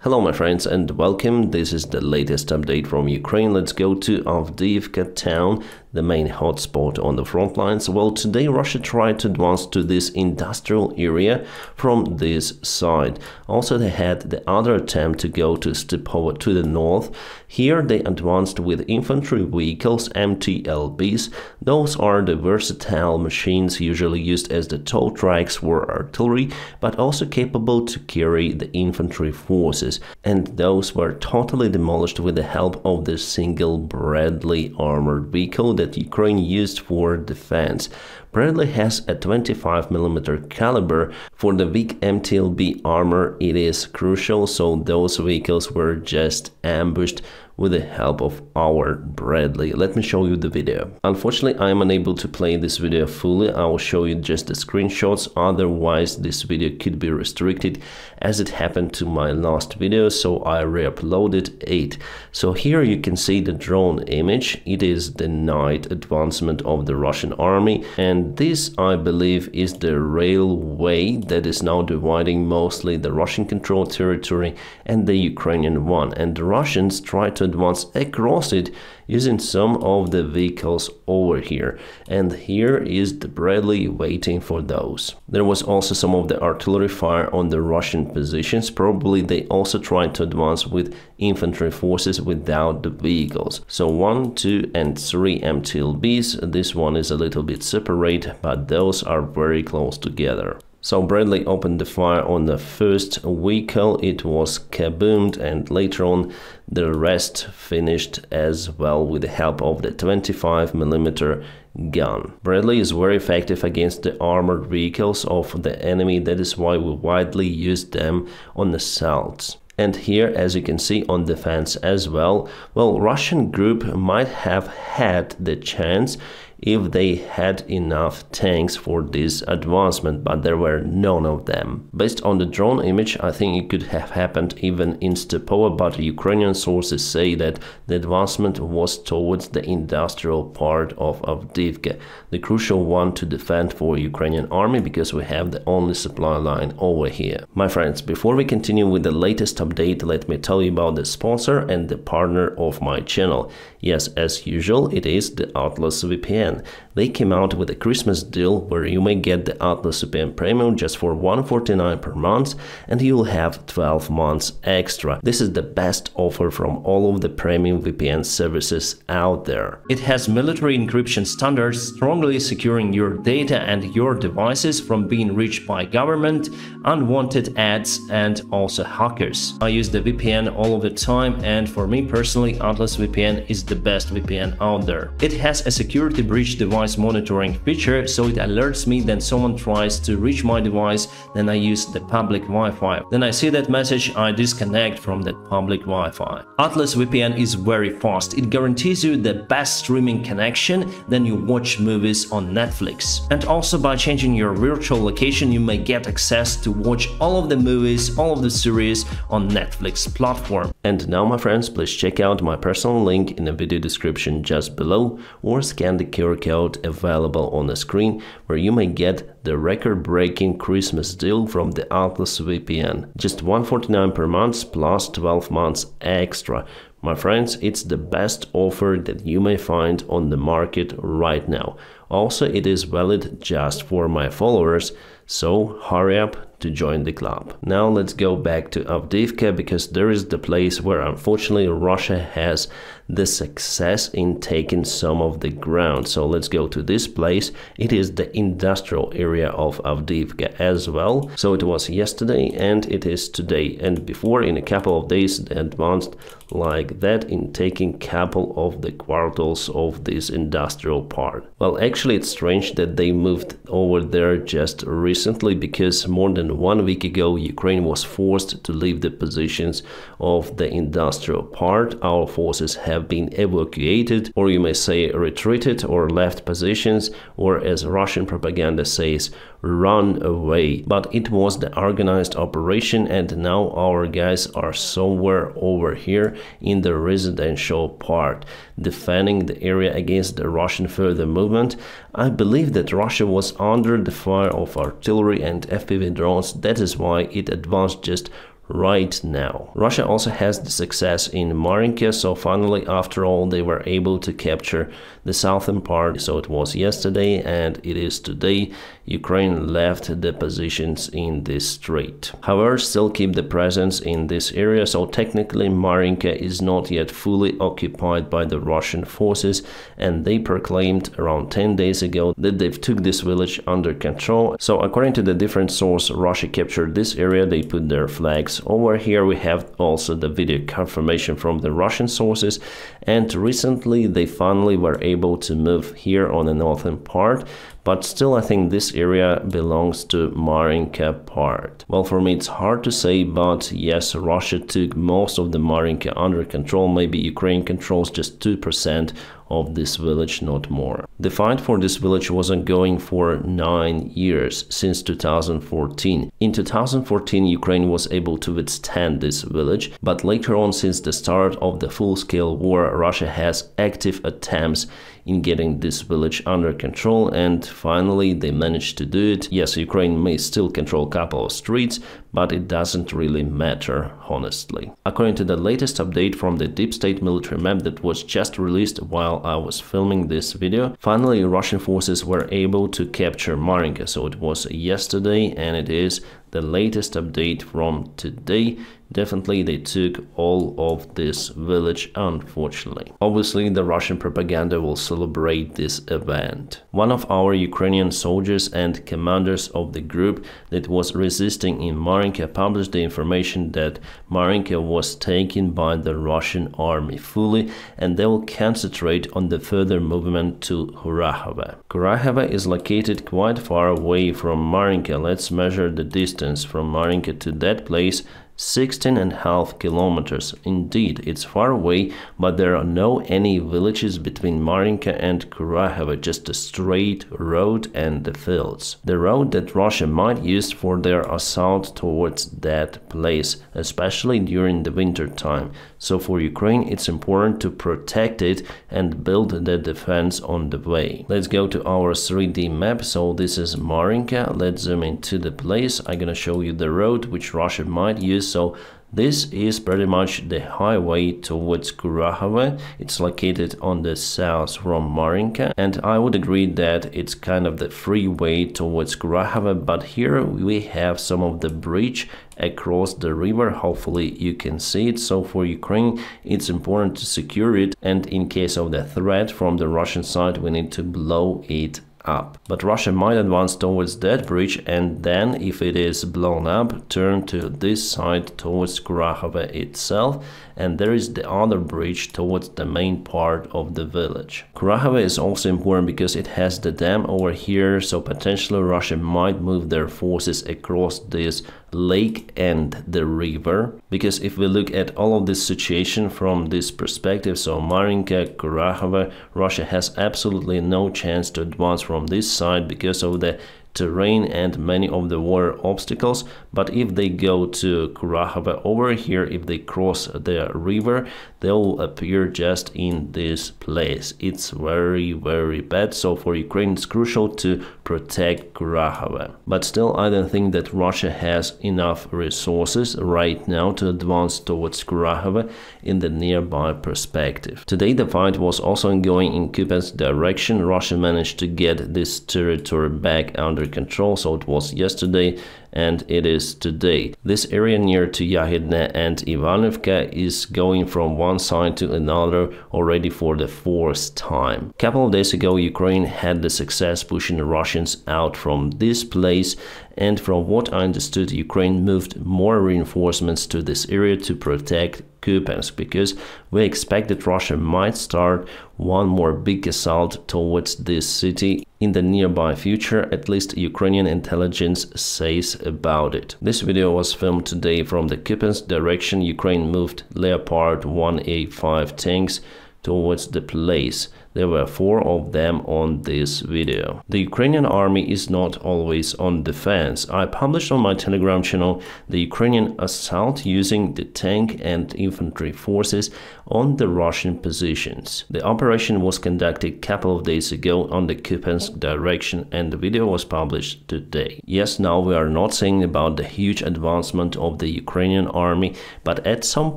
Hello my friends and welcome. This is the latest update from Ukraine. Let's go to Avdiivka town, the main hotspot on the front lines. Well, today Russia tried to advance to this industrial area from this side. Also, they had the other attempt to go to Stepovo to the north. Here they advanced with infantry vehicles, MTLBs. Those are the versatile machines usually used as the tow trucks for artillery, but also capable to carry the infantry forces. And those were totally demolished with the help of the single Bradley armored vehicle that Ukraine used for defense. Bradley has a 25mm caliber. For the weak MTLB armor, it is crucial, so those vehicles were just ambushed with the help of our Bradley. Let me show you the video. Unfortunately, I am unable to play this video fully. I will show you just the screenshots, otherwise this video could be restricted as it happened to my last video, so I re-uploaded it. So here you can see the drone image. It is the night advancement of the Russian army, and this, I believe, is the railway that is now dividing mostly the Russian controlled territory and the Ukrainian one, and the Russians try to advance across it using some of the vehicles over here, and here is the Bradley waiting for those. There was also some of the artillery fire on the Russian positions. Probably they also tried to advance with infantry forces without the vehicles. So 1, 2 and 3 MTLBs. This one is a little bit separate, but those are very close together. So Bradley opened the fire on the first vehicle, it was kaboomed, and later on the rest finished as well with the help of the 25mm gun. Bradley is very effective against the armored vehicles of the enemy, that is why we widely use them on assaults. And here, as you can see, on defense as well, well, Russian group might have had the chance if they had enough tanks for this advancement, but there were none of them. Based on the drone image, I think it could have happened even in Stepovo, but Ukrainian sources say that the advancement was towards the industrial part of Avdiivka, the crucial one to defend for Ukrainian army, because we have the only supply line over here. My friends, before we continue with the latest update, let me tell you about the sponsor and the partner of my channel. Yes, as usual, it is the Atlas VPN. They came out with a Christmas deal where you may get the Atlas VPN Premium just for $149 per month, and you'll have 12 months extra. This is the best offer from all of the premium VPN services out there. It has military encryption standards, strongly securing your data and your devices from being reached by government, unwanted ads, and also hackers. I use the VPN all of the time, and for me personally, Atlas VPN is the best VPN out there. It has a security breach device monitoring feature, so it alerts me that someone tries to reach my device. Then I use the public Wi-Fi. Then I see that message, I disconnect from that public Wi-Fi. Atlas VPN is very fast. It guarantees you the best streaming connection, then you watch movies on Netflix. And also by changing your virtual location, you may get access to watch all of the movies, all of the series on Netflix platform. And now, my friends, please check out my personal link in the video description just below, or scan the QR code available on the screen, where you may get the record-breaking Christmas deal from the Atlas VPN. Just $149 per month plus 12 months extra. My friends, it's the best offer that you may find on the market right now. Also, it is valid just for my followers, so hurry up to join the club. Now let's go back to Avdiivka, because there is the place where unfortunately Russia has the success in taking some of the ground. So let's go to this place. It is the industrial area of Avdiivka as well. So it was yesterday and it is today, and before, in a couple of days, they advanced like that in taking couple of the quarters of this industrial part. Well, actually it's strange that they moved over there just recently, because more than 1 week ago Ukraine was forced to leave the positions of the industrial part. Our forces have been evacuated, or you may say retreated, or left positions, or as Russian propaganda says, run away. But it was the organized operation, and now our guys are somewhere over here in the residential part, defending the area against the Russian further movement. I believe that Russia was under the fire of artillery and FPV drones. That is why it advanced just right now. Russia also has the success in Marinka, so finally, after all, they were able to capture the southern part. So it was yesterday and it is today. Ukraine left the positions in this strait. However, still keep the presence in this area, so technically Marinka is not yet fully occupied by the Russian forces, and they proclaimed around 10 days ago that they've took this village under control. So according to the different source, Russia captured this area, they put their flags. Over here we have also the video confirmation from the Russian sources, and recently they finally were able to move here on the northern part. But still, I think this area belongs to Marinka part. Well, for me, it's hard to say, but yes, Russia took most of the Marinka under control. Maybe Ukraine controls just 2% of this village, not more. The fight for this village was ongoing for 9 years, since 2014. In 2014, Ukraine was able to withstand this village, but later on, since the start of the full-scale war, Russia has active attempts in getting this village under control, and finally they managed to do it. Yes, Ukraine may still control a couple of streets, but it doesn't really matter, honestly. According to the latest update from the deep state military map that was just released while I was filming this video, finally Russian forces were able to capture Marinka. So it was yesterday, and it is the latest update from today. Definitely they took all of this village, unfortunately. Obviously the Russian propaganda will celebrate this event. One of our Ukrainian soldiers and commanders of the group that was resisting in Marinka published the information that Marinka was taken by the Russian army fully, and they will concentrate on the further movement to Kurakhove. Kurakhove is located quite far away from Marinka. Let's measure the distance from Marinka to that place. 16.5 kilometers. Indeed, it's far away, but there are no any villages between Marinka and Kurakhove, just a straight road and the fields. The road that Russia might use for their assault towards that place, especially during the winter time. So for Ukraine, it's important to protect it and build the defense on the way. Let's go to our 3D map. So this is Marinka. Let's zoom into the place. I'm gonna show you the road which Russia might use. So this is pretty much the highway towards Kurakhove. It's located on the south from Marinka, and I would agree that it's kind of the freeway towards Kurakhove, but here we have some of the bridge across the river. Hopefully you can see it. So for Ukraine, it's important to secure it, and in case of the threat from the Russian side, we need to blow it up. But Russia might advance towards that bridge, and then if it is blown up, turn to this side towards Kurakhove itself, and there is the other bridge towards the main part of the village. Kurakhove is also important because it has the dam over here, so potentially Russia might move their forces across this lake and the river. Because if we look at all of this situation from this perspective, so Marinka, Kurakhove, Russia has absolutely no chance to advance from this side because of the terrain and many of the water obstacles. But if they go to Kurakhove over here, if they cross the river, they will appear just in this place. It's very, very bad. So for Ukraine, it's crucial to protect Kurakhove. But still, I don't think that Russia has enough resources right now to advance towards Kurakhove in the nearby perspective. Today, the fight was also ongoing in Kupiansk direction. Russia managed to get this territory back under control, so it was yesterday and it is today. This area near to Yahidne and Avdiivka is going from one side to another already for the 4th time. A couple of days ago, Ukraine had the success pushing the Russians out from this place, and from what I understood, Ukraine moved more reinforcements to this area to protect Kupiansk, because we expect that Russia might start one more big assault towards this city in the nearby future. At least Ukrainian intelligence says about it. This video was filmed today from the Kupiansk direction. Ukraine moved Leopard 1A5 tanks towards the place. There were 4 of them on this video. The Ukrainian army is not always on defense. I published on my Telegram channel the Ukrainian assault using the tank and infantry forces on the Russian positions. The operation was conducted a couple of days ago on the Kupiansk direction, and the video was published today. Yes, now we are not saying about the huge advancement of the Ukrainian army, but at some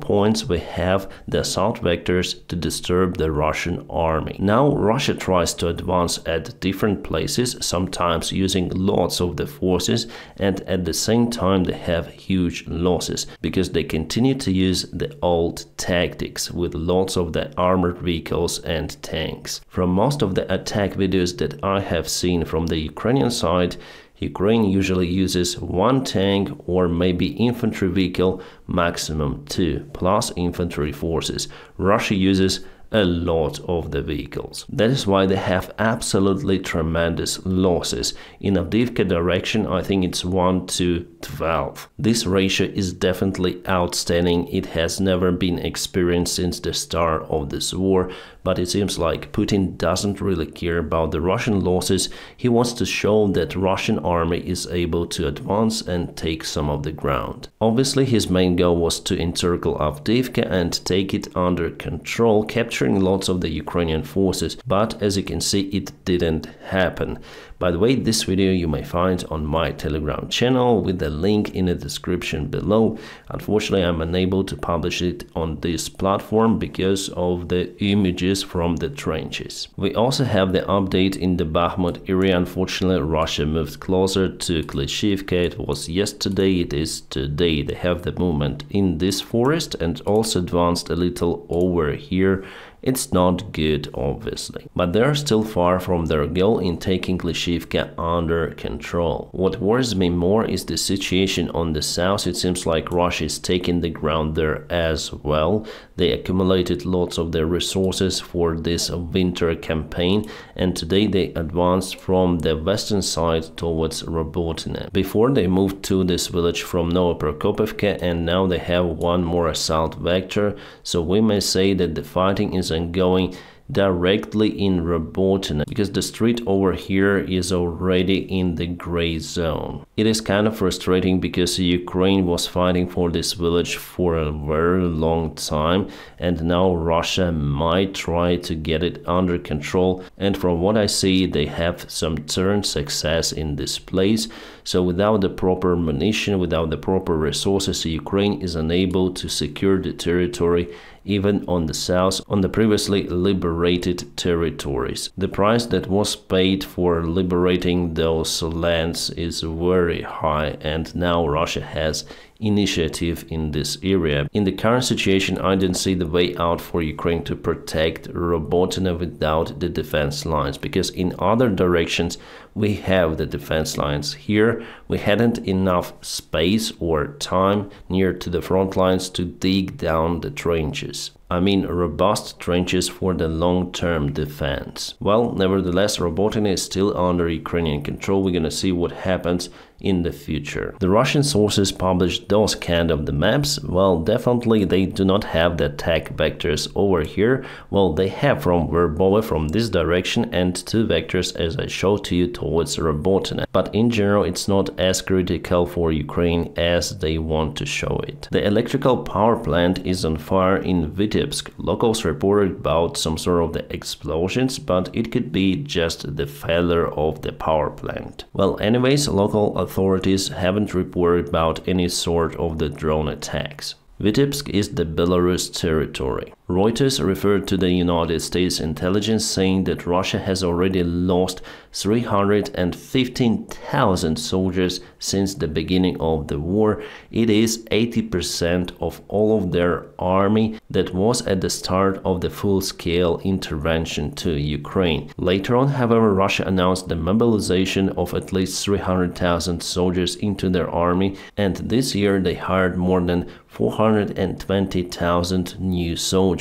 points we have the assault vectors to disturb the Russian army. Now Russia tries to advance at different places, sometimes using lots of the forces, and at the same time they have huge losses because they continue to use the old tactics with lots of the armored vehicles and tanks. From most of the attack videos that I have seen from the Ukrainian side, Ukraine usually uses 1 tank or maybe infantry vehicle, maximum 2, plus infantry forces. Russia uses a lot of the vehicles. That is why they have absolutely tremendous losses. In Avdiivka direction, I think it's 1 to 12. This ratio is definitely outstanding. It has never been experienced since the start of this war, but it seems like Putin doesn't really care about the Russian losses. He wants to show that Russian army is able to advance and take some of the ground. Obviously, his main goal was to encircle Avdiivka and take it under control, capturing lots of the Ukrainian forces, but as you can see, it didn't happen. By the way, this video you may find on my Telegram channel with the link in the description below. Unfortunately, I'm unable to publish it on this platform because of the images from the trenches. We also have the update in the Bakhmut area. Unfortunately, Russia moved closer to Klishivka. It was yesterday, it is today. They have the movement in this forest and also advanced a little over here. It's not good, obviously, but they are still far from their goal in taking Klishivka under control. What worries me more is the situation on the south. It seems like Russia is taking the ground there as well. They accumulated lots of their resources for this winter campaign, and today they advanced from the western side towards Robotyne. Before they moved to this village from Novoprokopivka, and now they have 1 more assault vector, so we may say that the fighting is ongoing directly in Robotyne, because the street over here is already in the gray zone. It is kind of frustrating because Ukraine was fighting for this village for a very long time, and now Russia might try to get it under control, and from what I see they have some turn success in this place. So without the proper munition, without the proper resources, Ukraine is unable to secure the territory even on the south, on the previously liberated territories. The price that was paid for liberating those lands is very high, and now Russia has initiative in this area. In the current situation, I didn't see the way out for Ukraine to protect Robotyne without the defense lines, because in other directions we have the defense lines. Here we hadn't enough space or time near to the front lines to dig down the trenches. I mean robust trenches for the long-term defense. Well, nevertheless, Robotyne is still under Ukrainian control. We're gonna see what happens in the future. The Russian sources published those kind of the maps. Well, definitely they do not have the attack vectors over here. Well, they have from Verbova, from this direction, and 2 vectors as I showed to you towards Robotyne. But in general, it's not as critical for Ukraine as they want to show it. The electrical power plant is on fire in Vitebsk. Locals reported about some sort of the explosions, but it could be just the failure of the power plant. Well, anyways, local authorities haven't reported about any sort of the drone attacks. Vitebsk is the Belarus territory. Reuters referred to the United States intelligence saying that Russia has already lost 315,000 soldiers since the beginning of the war. It is 80% of all of their army that was at the start of the full-scale intervention to Ukraine. Later on, however, Russia announced the mobilization of at least 300,000 soldiers into their army, and this year they hired more than 420,000 new soldiers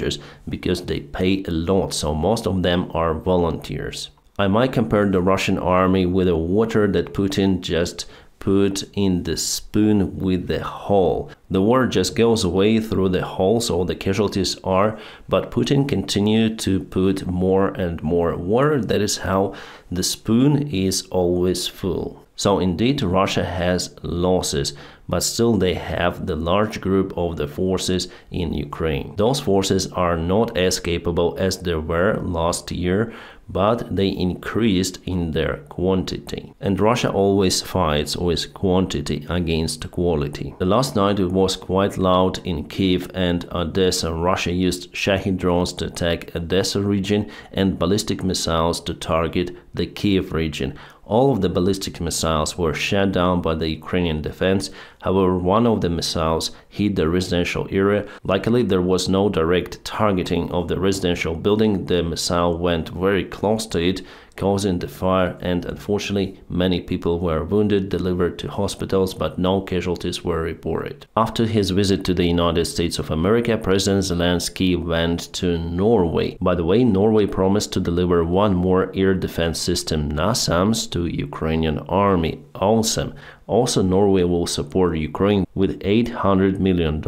because they pay a lot, so most of them are volunteers. I might compare the Russian army with the water that Putin just put in the spoon with the hole. The water just goes away through the hole, so the casualties are, but Putin continued to put more and more water. That is how the spoon is always full. So indeed, Russia has losses, but still they have the large group of the forces in Ukraine. Those forces are not as capable as they were last year, but they increased in their quantity. And Russia always fights with quantity against quality. The last night it was quite loud in Kiev and Odessa. Russia used Shahed drones to attack Odessa region and ballistic missiles to target the Kiev region. All of the ballistic missiles were shot down by the Ukrainian defense. However, one of the missiles hit the residential area. Luckily, there was no direct targeting of the residential building. The missile went very close to it, causing the fire, and unfortunately, many people were wounded, delivered to hospitals, but no casualties were reported. After his visit to the United States of America, President Zelensky went to Norway. By the way, Norway promised to deliver one more air defense system, NASAMS, to Ukrainian army. Awesome. Also, Norway will support Ukraine with $800 million.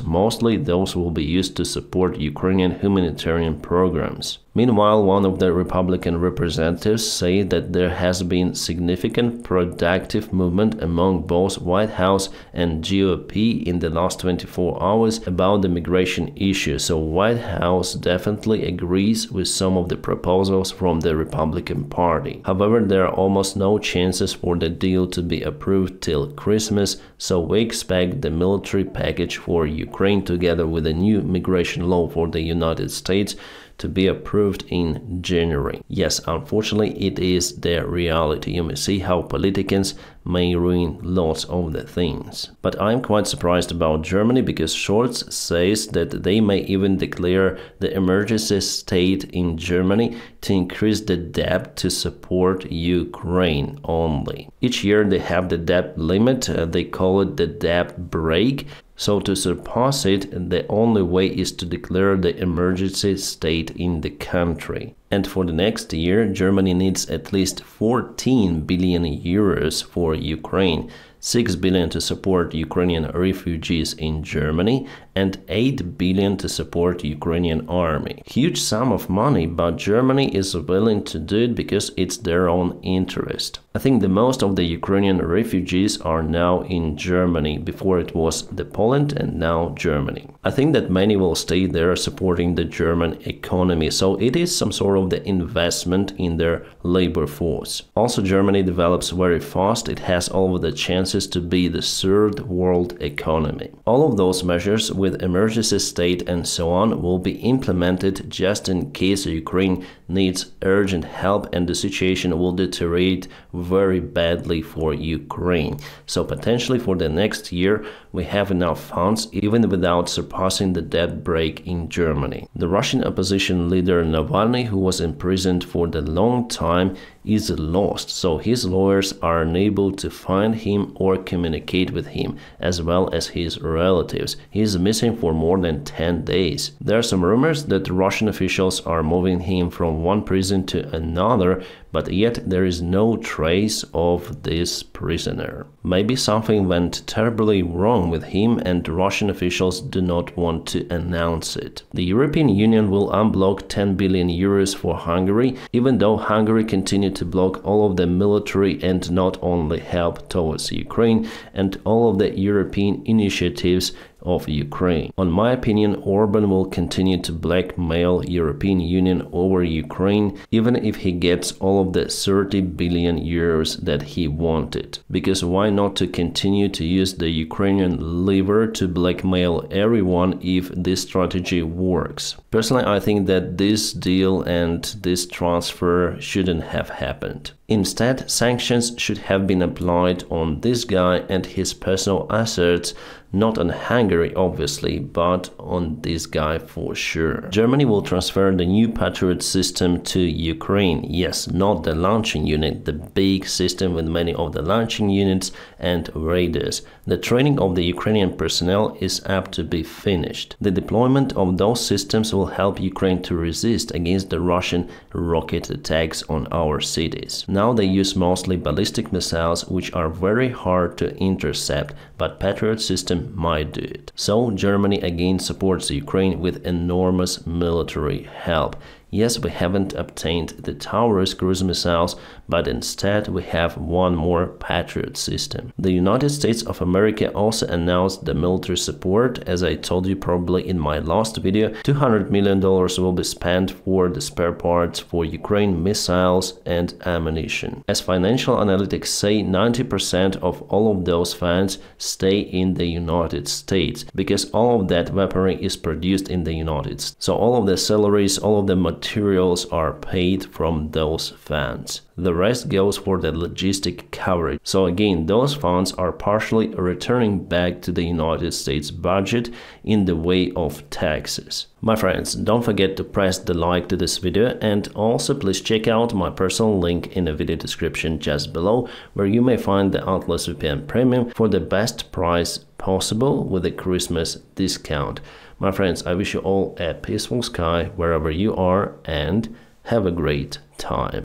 Mostly those will be used to support Ukrainian humanitarian programs. Meanwhile, one of the Republican representatives said that there has been significant productive movement among both White House and GOP in the last 24 hours about the migration issue. So White House definitely agrees with some of the proposals from the Republican Party. However, there are almost no chances for the deal to be approved till Christmas, so we expect the military package for Ukraine together with a new migration law for the United States to be approved in January. Yes, unfortunately, it is the reality. You may see how politicians may ruin lots of the things. But I'm quite surprised about Germany, because Scholz says that they may even declare the emergency state in Germany to increase the debt to support Ukraine only. Each year they have the debt limit, they call it the debt break. So to surpass it, the only way is to declare the emergency state in the country. And for the next year, Germany needs at least 14 billion euros for Ukraine, 6 billion to support Ukrainian refugees in Germany, and 8 billion to support Ukrainian army. Huge sum of money, but Germany is willing to do it because it's their own interest. I think the most of the Ukrainian refugees are now in Germany. Before it was the Poland and now Germany. I think that many will stay there supporting the German economy, so it is some sort of the investment in their labor force. Also, Germany develops very fast. It has all of the chances to be the third world economy. All of those measures with emergency state and so on will be implemented just in case Ukraine needs urgent help and the situation will deteriorate very badly for Ukraine. So potentially for the next year we have enough funds even without surpassing the debt break in Germany. The Russian opposition leader Navalny, who was imprisoned for the long time, is lost, so his lawyers are unable to find him or communicate with him, as well as his relatives. He is missing for more than 10 days. There are some rumors that Russian officials are moving him from one prison to another, but yet there is no trace of this prisoner. Maybe something went terribly wrong with him and Russian officials do not want to announce it. The European Union will unblock 10 billion euros for Hungary, even though Hungary continued to block all of the military and not only help towards Ukraine and all of the European initiatives of Ukraine. On my opinion, Orban will continue to blackmail European Union over Ukraine even if he gets all of the 30 billion euros that he wanted. Because why not to continue to use the Ukrainian lever to blackmail everyone if this strategy works? Personally, I think that this deal and this transfer shouldn't have happened. Instead, sanctions should have been applied on this guy and his personal assets, not on Hungary obviously, but on this guy for sure. Germany will transfer the new Patriot system to Ukraine. Yes, not the launching unit, the big system with many of the launching units and radars. The training of the Ukrainian personnel is apt to be finished. The deployment of those systems will help Ukraine to resist against the Russian rocket attacks on our cities. Now they use mostly ballistic missiles, which are very hard to intercept, but Patriot system might do it. So Germany again supports Ukraine with enormous military help. Yes, we haven't obtained the Taurus cruise missiles, but instead we have one more Patriot system. The United States of America also announced the military support. As I told you probably in my last video, $200 million will be spent for the spare parts for Ukraine missiles and ammunition. As financial analytics say, 90% of all of those funds stay in the United States, because all of that weaponry is produced in the United States. So all of the salaries, all of the materials are paid from those funds. The rest goes for the logistic coverage. So again, those funds are partially returning back to the United States budget in the way of taxes. My friends, don't forget to press the like to this video, and also please check out my personal link in the video description just below, where you may find the Atlas VPN Premium for the best price possible with a Christmas discount. My friends, I wish you all a peaceful sky wherever you are, and have a great time.